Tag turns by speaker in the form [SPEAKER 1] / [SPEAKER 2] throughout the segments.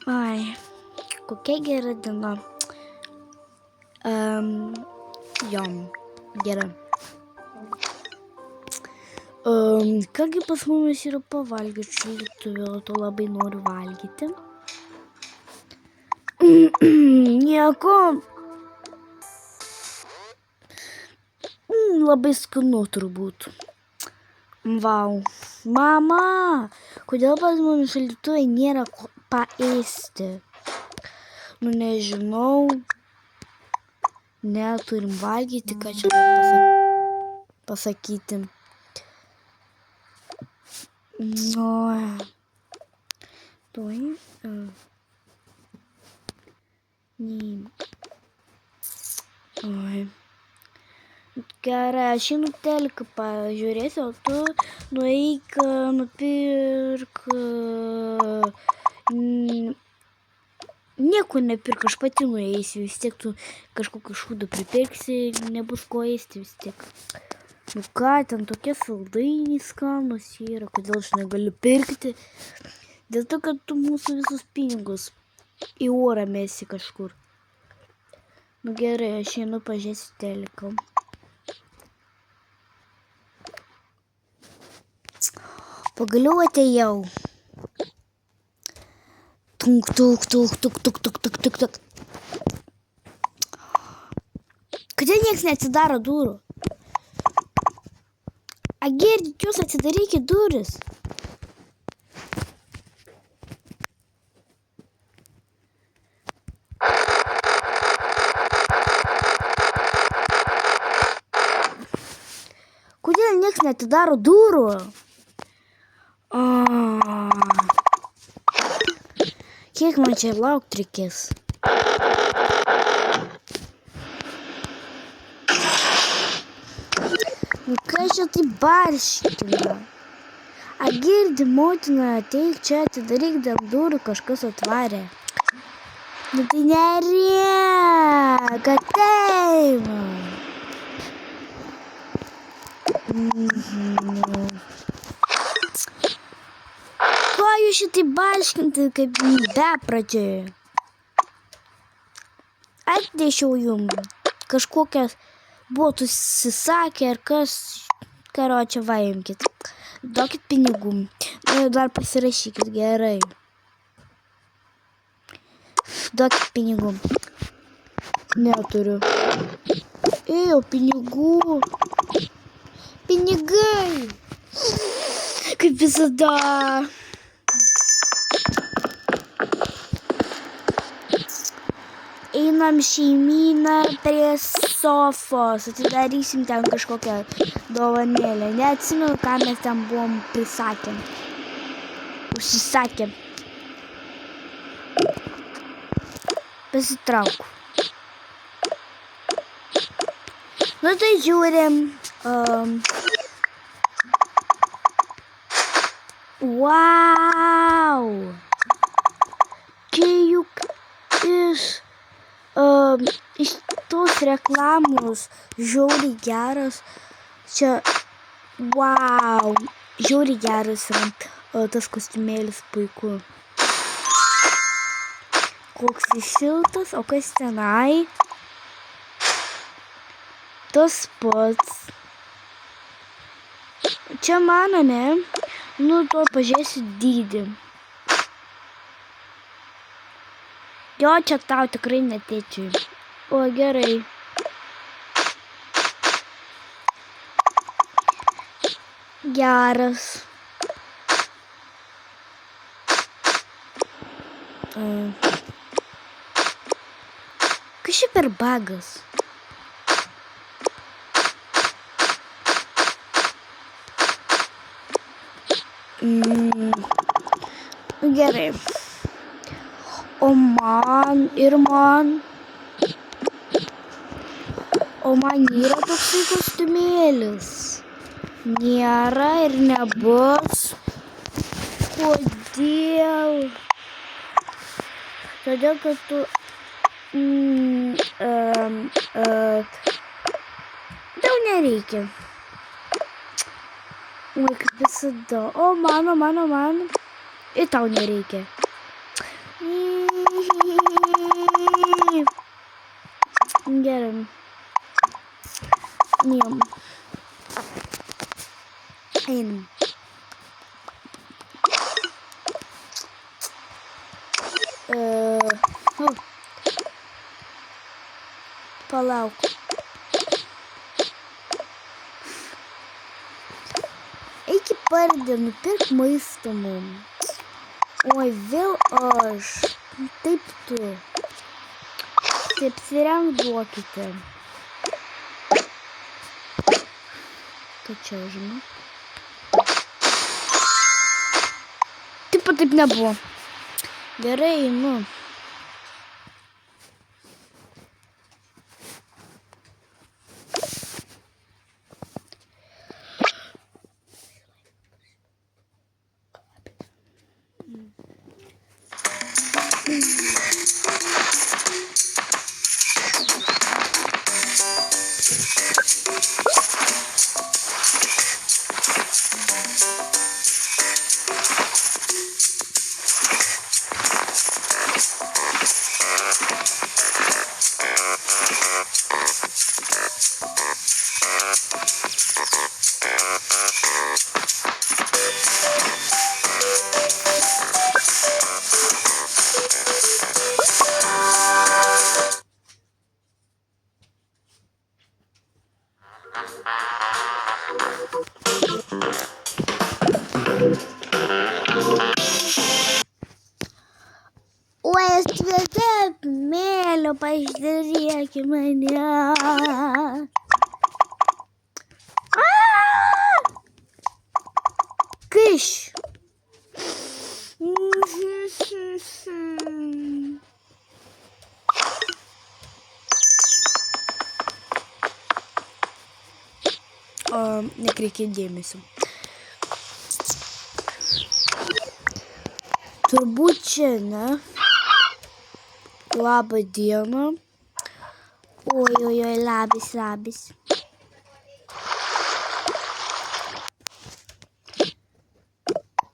[SPEAKER 1] Ai, kokia gera diena. Jom, gera. Kągi pas mumis yra pavalgyti šaldytuve, o tu labai noriu valgyti. Nieko. Labai skanu turbūt. Vau. Mama, kodėl pas mumis šaldytuve nėra ko paėsti? Nu nežinau. Neturim valgyti, ką čia pasakyti. Nu, tuoj. Oi. Gerai, aš einu teliką pažiūrėsiu, o tu nueik, nupirk. Nieko nepirk, aš pati nueisiu, vis tiek tu kažkokį šūdą pripirksi, nebus ko ėsti vis tiek. Nu ką, ten tokie saldainiai skanus yra, kodėl aš negaliu pirkti? Dėl to, kad tu mūsų visus pinigus į orą mesi kažkur. Nu gerai, aš einu pažiūrėsiu teliką. Pagaliau atėjau. Tuk, tuk, tuk, tuk, tuk, tuk, tuk, tuk, tuk. Kodėl nieks neatsidaro durų? Girdit, jūs atsidarykit duris. Kodėl nieks neatidaro durų? Kiek man čia laukti reikės? Nu ką čia tai barškina? Girdi, motina, ateik čia, atidaryk dėl durų, kažkas atvarė. Nu tai nerėk, ateina. Ko jūs šitai barškinti kaip bepračiai? Atnešiau jums kažkokias buvo susisakė ir kas, karočią, vaimkit. Duokit pinigų. Dar pasirašykit, gerai. Duokit pinigų. Neturiu. Ėjo, pinigų. Pinigai. Kaip visada. Einam šeimyną prie sofos, atidarysim ten kažkokią dovanėlę. Neatsimenu, ką mes ten buvom prisakėm. Užsisakėm. Pasitrauk. Nu tai žiūrim. Wow! Čia juk iš tos reklamos žiauriai geras. Čia, wow, žiauriai geras yra tas kostiumėlis, puiku. Koks jis šiltas, o kas tenai? Tas pats. Čia mano, ne? Nu, to pažiūrėsiu dydį. Jo, čia tau tikrai netėčiui. O, gerai. Geras. Kas čia per bagas? Gerai. O man yra toksai kostiumėlis. Nėra ir nebus. Kodėl? Todėl, kad tu tau nereikia. Oi, kaip visada. O, mano. Ir tau nereikia. Gerai. Einam. Einam. Palauk. Eik į pardę, nupirk maistą mum. Oi, vėl aš. Taip tu. Taip apsirenk duokite. Ką čia žinau? Taip nebuvo. Gerai, einu. Oi, aš taip mėliau, pažiūrėk į mane. Kyš. Nekreikia dėmesio. Turbūt čia, ne? Labą dieną. Oi, labas.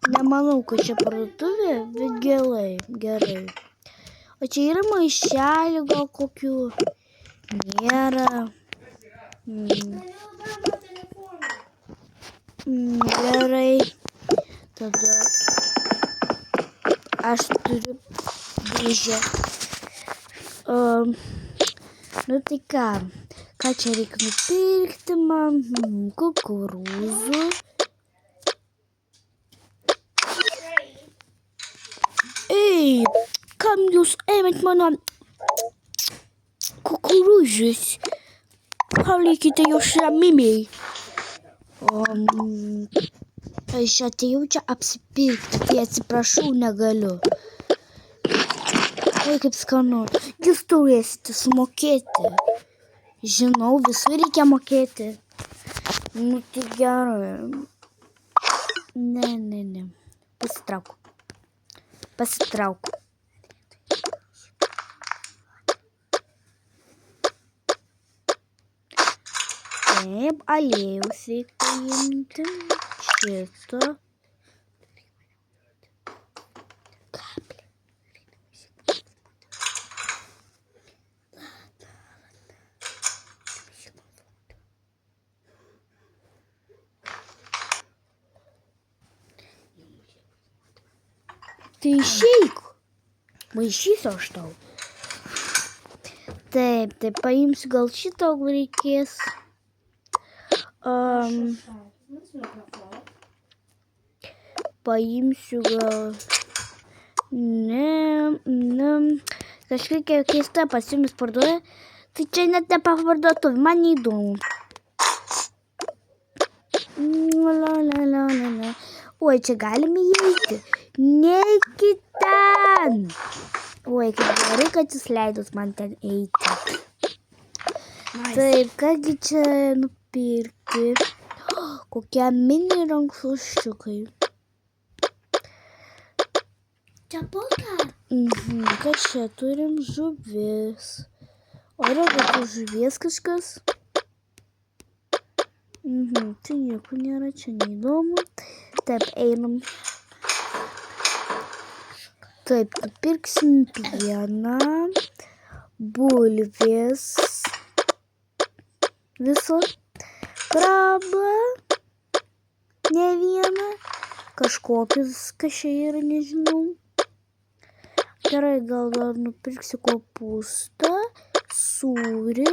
[SPEAKER 1] Nemanau, kad čia parduotuvė, bet gerai. O čia yra maišelių gal kokių? Nėra. Gerai. Tada aš turiu dėžę. Nu tai ką čia reikia nupirkti man? Kukurūzų. Ei, kam jūs ėmėt mano kukurūzus? Palikite juos ramimiai. Aš atėjau čia apsipirkti, tai atsiprašau, negaliu. Oi, kaip skanu. Jūs turėsite sumokėti. Žinau, visur reikia mokėti. Nu, tai gerai. Ne. Pasitrauk. Taip, aliejus reikia imti. Šito. Tai išeik. Maišysiu aš tau. Taip, tai paimsiu gal šito reikės. Paimsiu gal. Ne. Kažkokia keista pas jumis parduoja. Tai čia net nepaparduotuvė, man neįdomu. La. Oi, čia galime įeiti. Neikit ten. Oi, kaip gerai, kad jūs leidot man ten eiti. Taip, kągi čia nupirkti. Kokie mini rankšluosčiukai. Čia poka. Kas čia turim? Žuvis. O yra kokių žuvies kažkas? Tai nieko nėra, čia neįdomu. Taip, einam. Taip, nupirksim pieną, bulvės, visos, krabą, ne vieną, kažkokius, kas čia yra, nežinau. Gerai, gal dar nupirksiu kopūstą, sūrį,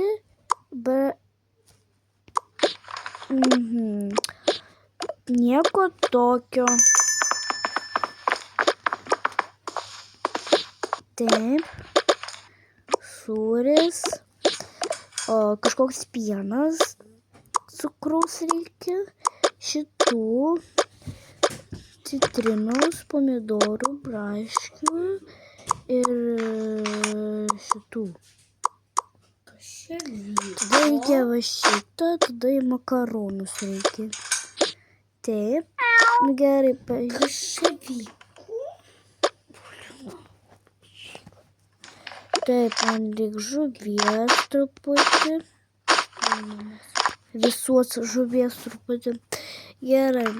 [SPEAKER 1] nieko tokio. Taip, sūris, kažkoks pienas, cukraus reikia, šitų, citrinos, pomidorų, braškių ir šitų. Tada reikia va šitą, tada į makaronus reikia. Taip, gerai, pažiūrėk. Taip, man reikia žuvies truputį. Visos žuvies truputį. Gerai.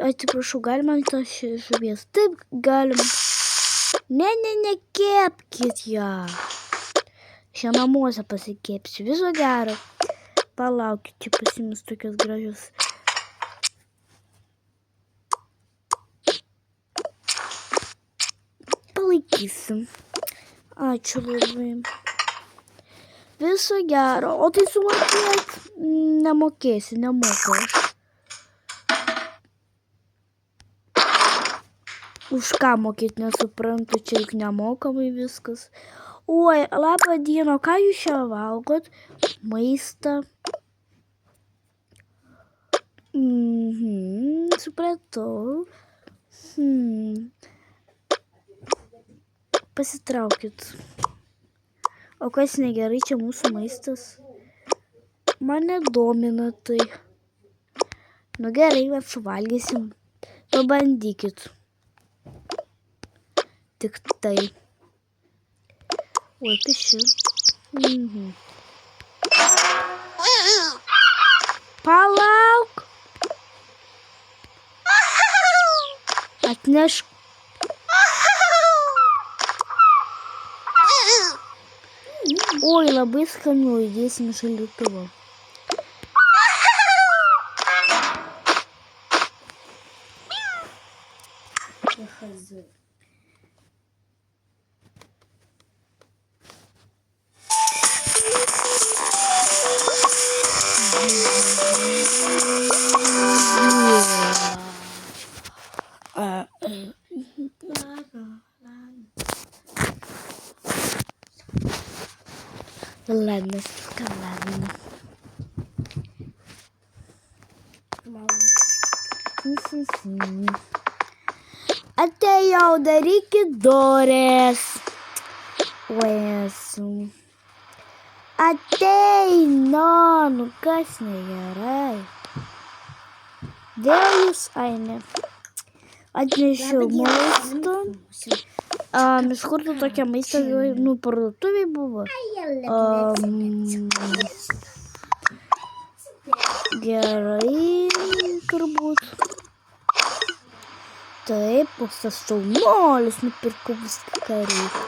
[SPEAKER 1] Atsiprašau, galima tos žuvies? Taip, galim. Ne, kepkit ją. Čia namuose pasikepsiu. Viso gero. Palaukit, čia pasimis tokios gražios. Palaikysim. Ačiū labai. Viso gero. O tai sumokėt? Nemokėsi, nemoku aš. Už ką mokėt, nesuprantu, čia juk nemokamai viskas. Oi, labą dieną, ką jūs čia valgot? Maistą. Supratau. Pasitraukit. O kas negerai, čia mūsų maistas? Mane domina tai. Nu gerai, mes suvalgysim. Pabandykit. Tik tai. Oi, kas čia? Palauk. Atnešk. Oi, labai skanu, įdėsim šaldytuvą. Ладно, ладно. Atėjau, darykit durys. Uesu. Ateina, nu kas negerai. Dėl jūs, ai ne. Atnešiau maistą. Iš kur tu tokia maistą, nu, parduotuvėj buvo? Gerai, turbūt. Taip, koks tas šaunuolis, nupirkau viską, ką reikia.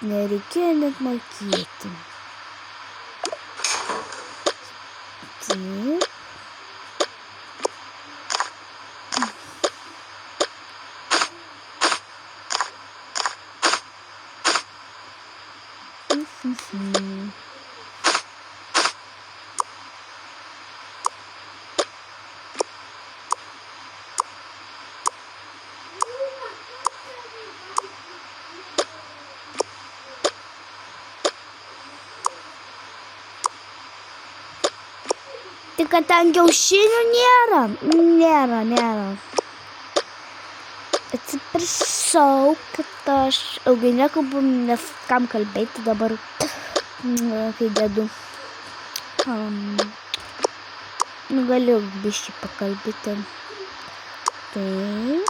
[SPEAKER 1] Nereikėjo net mokėti. Taip. Tik kad ten kiaušinių nėra. Nėra. Atsiprašau, kad aš ilgai nekalbu, nes kam kalbėti dabar, kai dedu. Galiu biškį pakalbėti. Taip.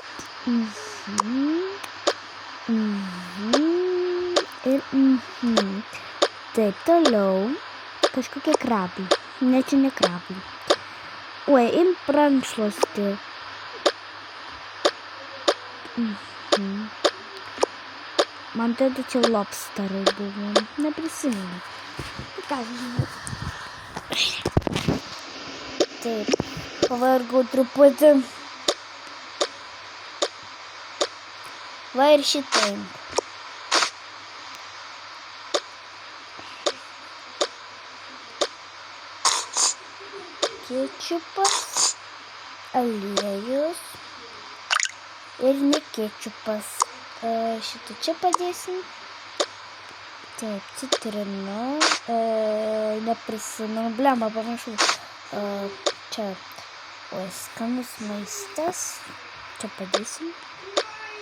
[SPEAKER 1] Ir taip, toliau. Kažkokie krabai. Ne, čia ne krabai. Oi, im rankšluostį. Man tada čia lobsterai buvo. Neprisimenu. Kažinau. Taip. Pavargau truputį. Va ir šitai. Kečupas, aliejus ir ne kečupas. Šitą čia padėsim. Taip, citrina. Neprisimenu, blemba, panašu. Čia, oi, skanus maistas. Čia padėsim.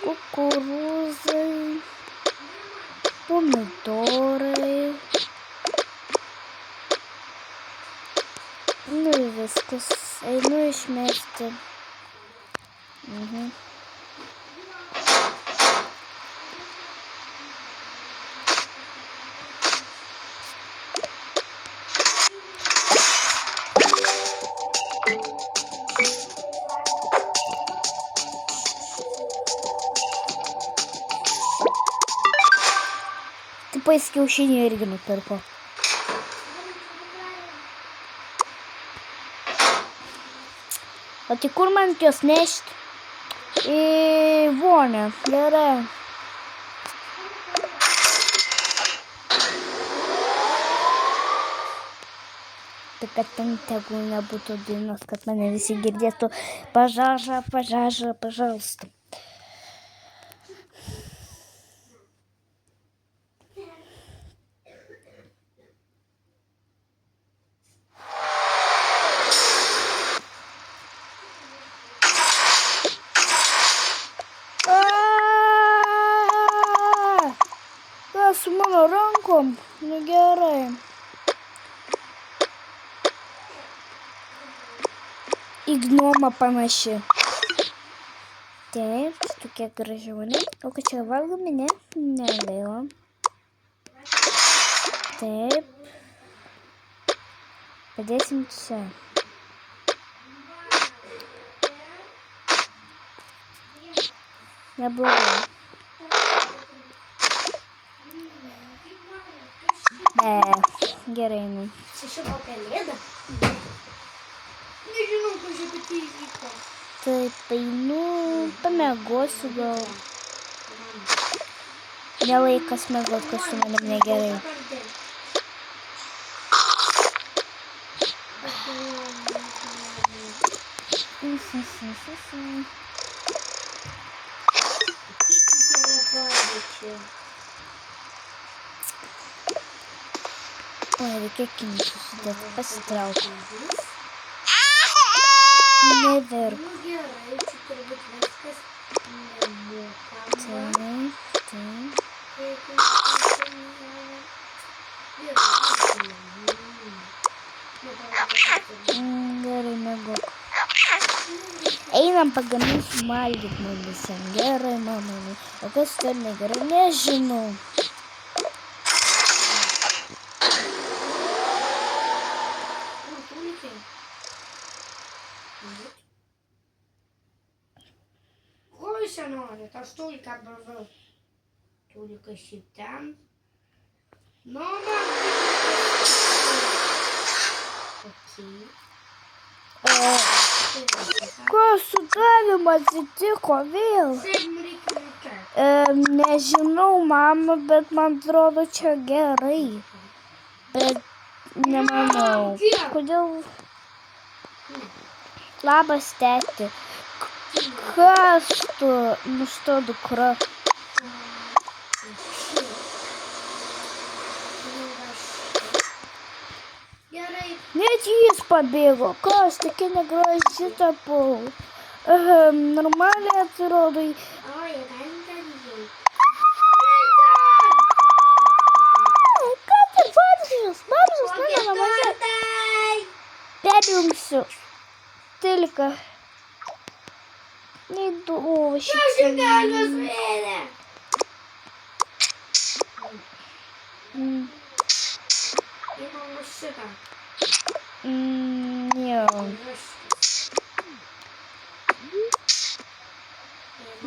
[SPEAKER 1] Kukurūzai, pomidorai. Nu ir viskas. Einu išmesti. Tipais kiaušinį irgi nupirko. O tai kur man juos nešti? Į vonią. Gerai. Tai kad ten tegul nebūtų dainos, kad mane visi girdėtų. Pažaža, pažaža, pažalsta. Su mano rankom, nu gerai. Į gnomą panaši. Taip, tokie gražiūnai. O kad čia valgomi, ne? Negaila. Taip. Padėsim čia. Neblogai. Gerai, nu.
[SPEAKER 2] Čia buvo pelėda? Nežinau, ko čia pati įvyko.
[SPEAKER 1] Taip, einu, pamiegosiu gal. Nelaikas miegot, kas su manim negerai. Oi, reikia akinius susidėti, pasitraukti. Neverk.
[SPEAKER 2] Nu gerai, čia turbūt viskas nemokama.
[SPEAKER 1] Taip. Gerai, miegok. Einam pagaminsiu valgyt man visiem. Gerai, mama. O kas ten negerai? Nežinau.
[SPEAKER 2] Ko jūs čia norit? Aš tuliką bravau. Tulikas šiaip ten. Nu, man. Okay.
[SPEAKER 1] Kas su tavim atsitiko vėl? Nežinau, mama, bet man atrodo čia gerai. Bet nemanau. Kodėl? Labas, tėti. Kas tu? Nusto dukra. Net jis pabėgo. Kas, tokia negraži tapau. Normaliai atrodo. Ką tai vabzdžius? Vabzdžius mano namuose. Perjungsiu. Tilka. Neįdomu šitą.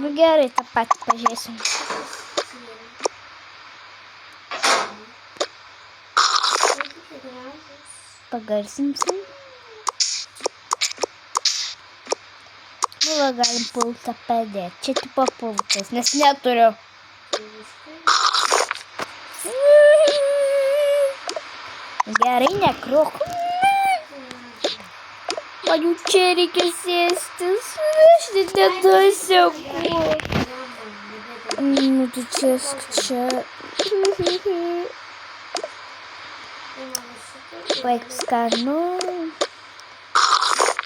[SPEAKER 1] Nu gerai, tą patį pažiūrėsim. Pagarsinsim. Nu, va, galim pultą padėti. Čia tipo pultas, nes neturiu. Gerai, nekriuk. Man jau čia reikia sėstis. Aš nedasiaku. Nu, tai sėsk čia. Baik skanu.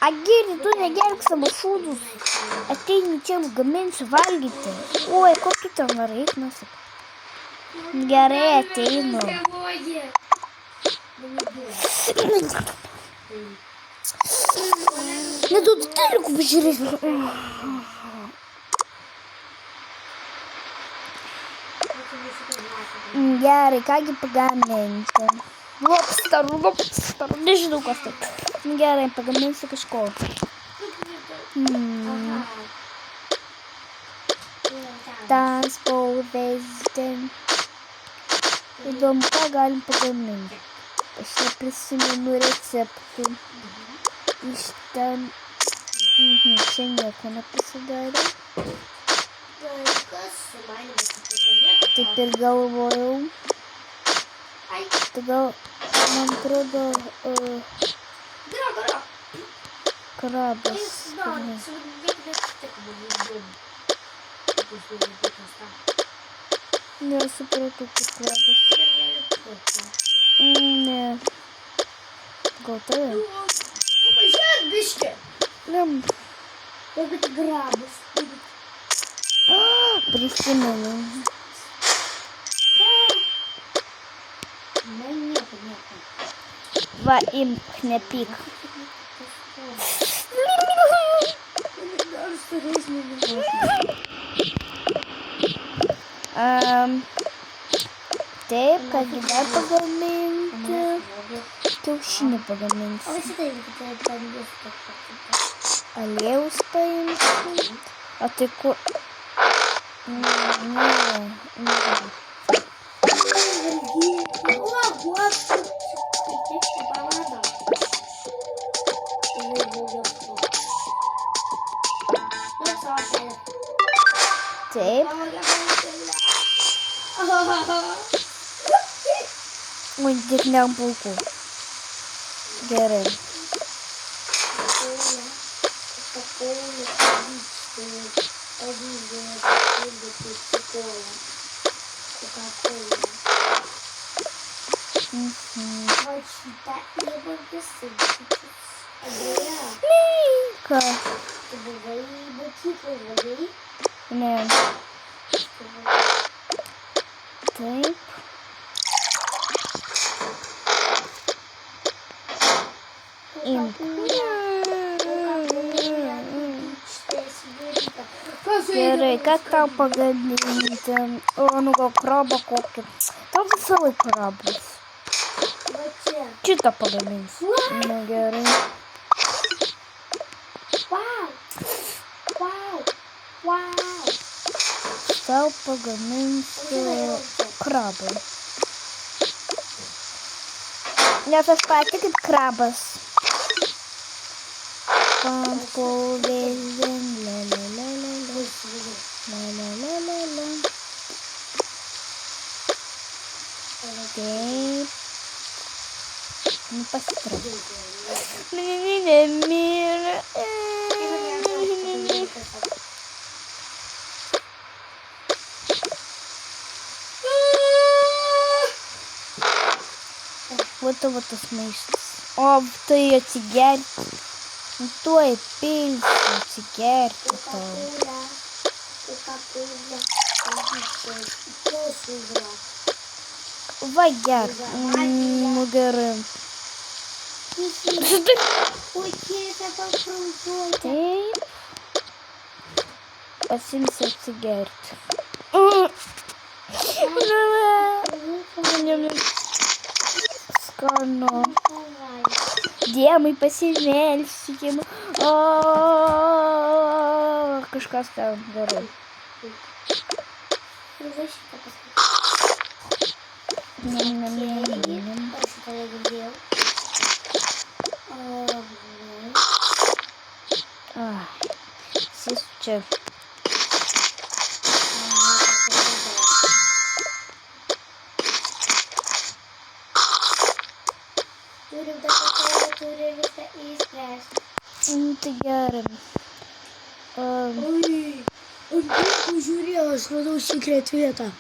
[SPEAKER 1] Agiri, tu negerk savo šūdus. Ateini čia, gaminsiu valgyti. Oi, ko tu ten varai, nusak. Gerai, ateinu. Neduodu telikų pažiūrėti. Gerai, kągi pagaminti. Lobster, nežinau kas tai. Gerai, pagaminsiu kažko. Ten spaudėsdė. Įdomu, ką galim pagaminti. Aš neprisimenu receptų. Iš ten. Čia nieko nepasidarė. Taip ir galvojau. Tai gal, man atrodo, krabas. Nesupratau, kad krabas. Ne. Gal tai?
[SPEAKER 2] Pažiūrėk, biškė.
[SPEAKER 1] Nem.
[SPEAKER 2] Jeigu tik grabas.
[SPEAKER 1] Prisimenu. Va, imk, nepyk. Taip, kągi dar pagaminti. Kiaušinį pagaminti. Aliejaus paimti. O tai kur? Ne. Taip. Oi, tik ne ant plaukų. Gerai. Ką? Ne. Taip. Imk. Gerai, ką tau pagaminti? O, nu gal krabą kokį. Tau visą laiką krabas. Šitą pagaminsi. Nu gerai. Tau pagaminsiu krabą. Nes aš pati kaip krabas. Pampulvėlin, la la la la la, la la la la la. Taip. Nu pasitrauk. Nemira. Вот tas maištas. O, tai atsigerti. Tuoj pilsiu atsigerti tau. Va, gerk. Nu gerai. Taip. Pasimsiu atsigerti. Skanu. Diemai pasimelsiu. Kažkas ten gerai.
[SPEAKER 2] Рузочка посмотри.
[SPEAKER 1] Ням-ням-ням-ням-ням.
[SPEAKER 2] А что я сделал?
[SPEAKER 1] Ай, сестер.
[SPEAKER 2] Тюревка и страшно.
[SPEAKER 1] Интеграм.
[SPEAKER 2] Ой, он не журил, что секрет света.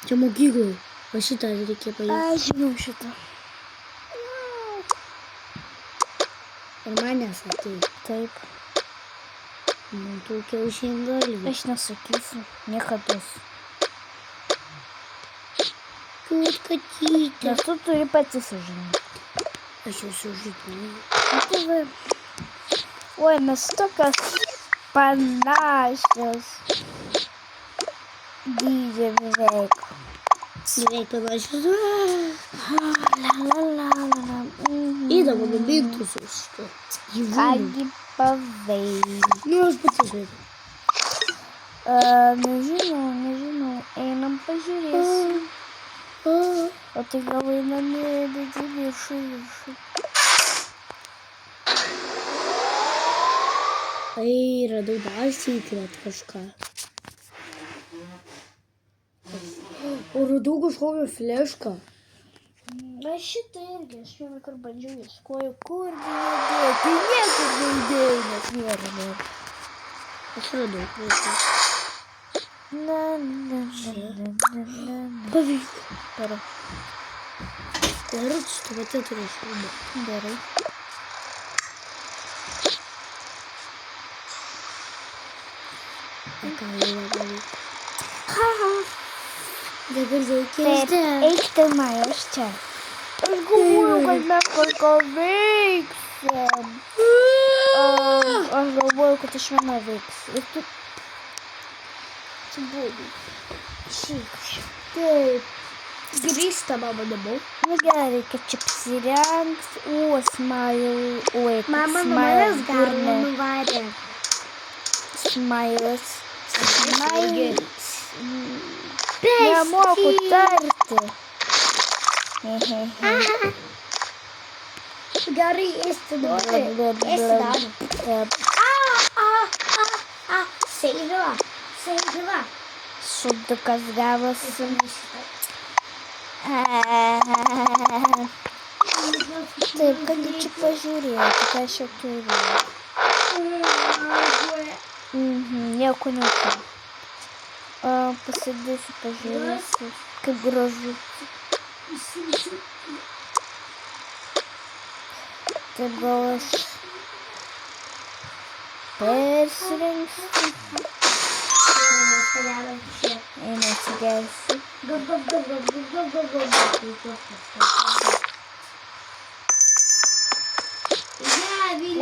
[SPEAKER 2] Чему гигаю? Посчитай, реке поедешь.
[SPEAKER 1] Жму что-то.
[SPEAKER 2] Нормально, смотри.
[SPEAKER 1] Taip.
[SPEAKER 2] Ну, только очень gali.
[SPEAKER 1] Aš nesakysiu. Niekados.
[SPEAKER 2] Тут какие-то.
[SPEAKER 1] Nes tu turi pati sužinoti.
[SPEAKER 2] Aš jau sužinojau.
[SPEAKER 1] Nu, tai va. Oi, mes tokios panašios. Dydžio beveik.
[SPEAKER 2] Beveik panašios.
[SPEAKER 1] La la la.
[SPEAKER 2] Įdomu, nubėgtų su šito gyvūnu.
[SPEAKER 1] Kągi paveik.
[SPEAKER 2] Nu, aš pati žaidžiu.
[SPEAKER 1] Nežinau. Einam pažiūrėsim. O tai gal einam į viršų.
[SPEAKER 2] Ai, radau dar secret kažką. O radau kažkokią flešką.
[SPEAKER 1] Aš šitą irgi, aš jau vakar bandžiau ieškoju, kur dėdėjau. Tai niekur neįdėjau, nes nėra.
[SPEAKER 2] Aš radau flešką.
[SPEAKER 1] Na.
[SPEAKER 2] Pavyko.
[SPEAKER 1] Gerai.
[SPEAKER 2] Gerai, šitą vatę turiu šalbą.
[SPEAKER 1] Gerai.
[SPEAKER 2] Ką jau pavyko. Dabar reikia
[SPEAKER 1] Taip, eik pirmai, aš čia. Aš galvoju, kad mes kažką veiksim. Aš galvoju, kad aš viena veiksiu. Ir tu... Atsibudu. Šiek.
[SPEAKER 2] Taip. Grįžta mama namo.
[SPEAKER 1] Nu gerai, kad čia apsirengs. O, smile. Oi,
[SPEAKER 2] Mama nuo
[SPEAKER 1] smile
[SPEAKER 2] manęs galvą
[SPEAKER 1] burna.
[SPEAKER 2] nuvarė.
[SPEAKER 1] Smiles.
[SPEAKER 2] Smile.
[SPEAKER 1] Nemoku tarti.
[SPEAKER 2] Gerai, ėsti duoti. Ėsti dar. Seivila.
[SPEAKER 1] Šudukas gavosi. Taip, kad čia pažiūrėti, ką aš jau turiu. Nieko. Pasidėsiu, pažiūrėsiu, kaip gražu. Taip gal aš persirengsiu. Eina atsigersiu.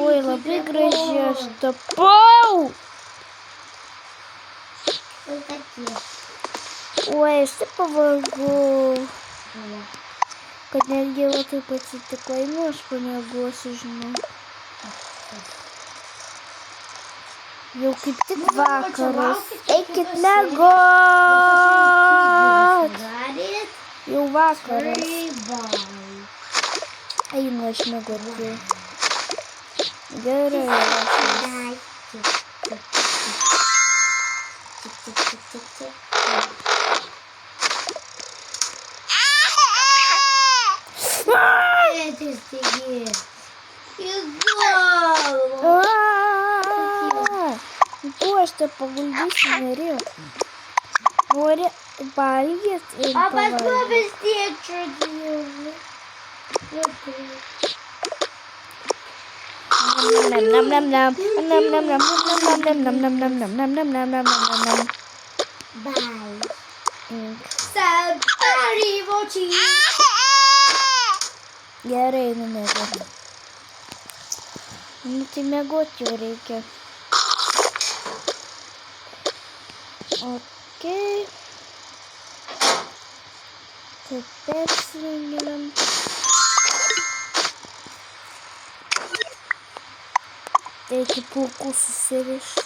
[SPEAKER 1] Oi, labai gražiai aš tapau. Oi, aš taip pavargau. Kad netgi va taip atsitiko, einu aš pamiegosiu, žinau. Jau kaip tik vakaras. Eikit miegot. Jau vakaras. Einu aš miegoti. Gerai. Tu aš te paguldysiu, norėjau. Nori valgyt ir pavalgyt.
[SPEAKER 2] Vis tiek čia dievų.
[SPEAKER 1] Gerai, miegoti. Nu tai miegoti jau reikia. Okei. Taip persirengiam. Reikia plaukų susirišti.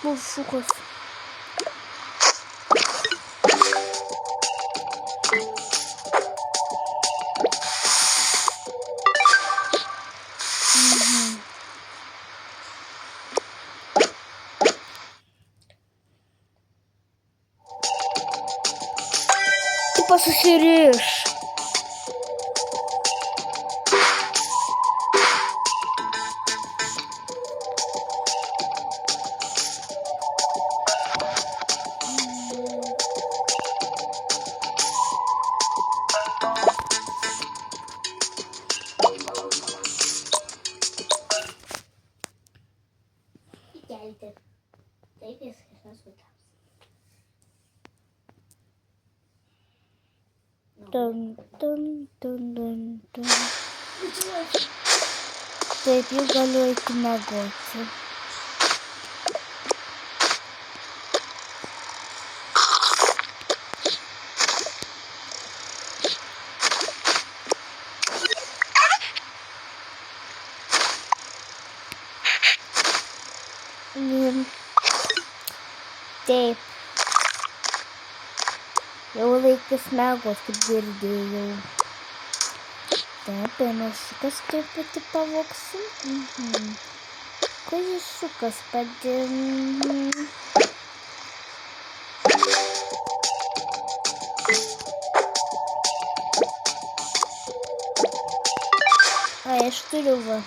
[SPEAKER 1] Šukas. Tipo susiriš.
[SPEAKER 2] Geldi. Taip viskas nesutapsi.
[SPEAKER 1] Dun, dun, dun, dun, dun. Taip, jau galiu eiti miegoti. Taip. Jau laikas miegoti, kaip girdėjau. Taip, panašiukas truputį pavoksim. Kojišukas padėm. Ai, aš turiu va.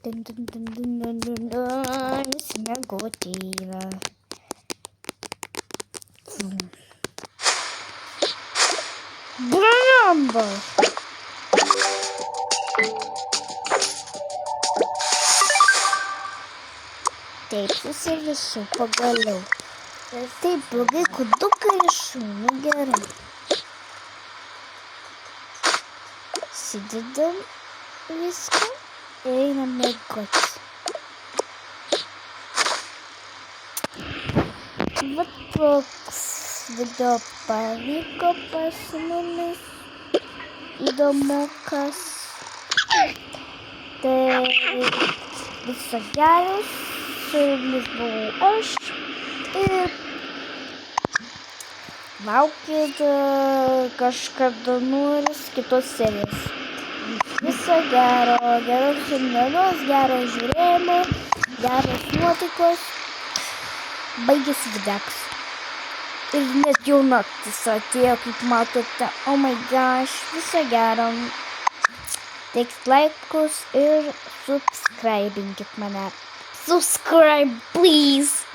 [SPEAKER 1] Dun, dun, dun, dun, dun, dun, dun. Miegoti yra. Bramba! Taip, susirišau pagaliau. Taip, blogai kuduką rišau, nu gerai. Sidedam viską ir einam miegoti. Va toks video pavyko pas mumis. Įdomukas. Tai viso gero. Su jumis buvau aš. Ir laukit kažkada noris kitos serijos. Viso gero, geros šiandienos, gero žiūrėjimo, geros nuotaikos. Baigėsi videokas. Ir net jau naktis atėjo, kaip matote. Oh my gosh, viso gero. Teikit laikus ir subscribinkit mane. Subscribe, please.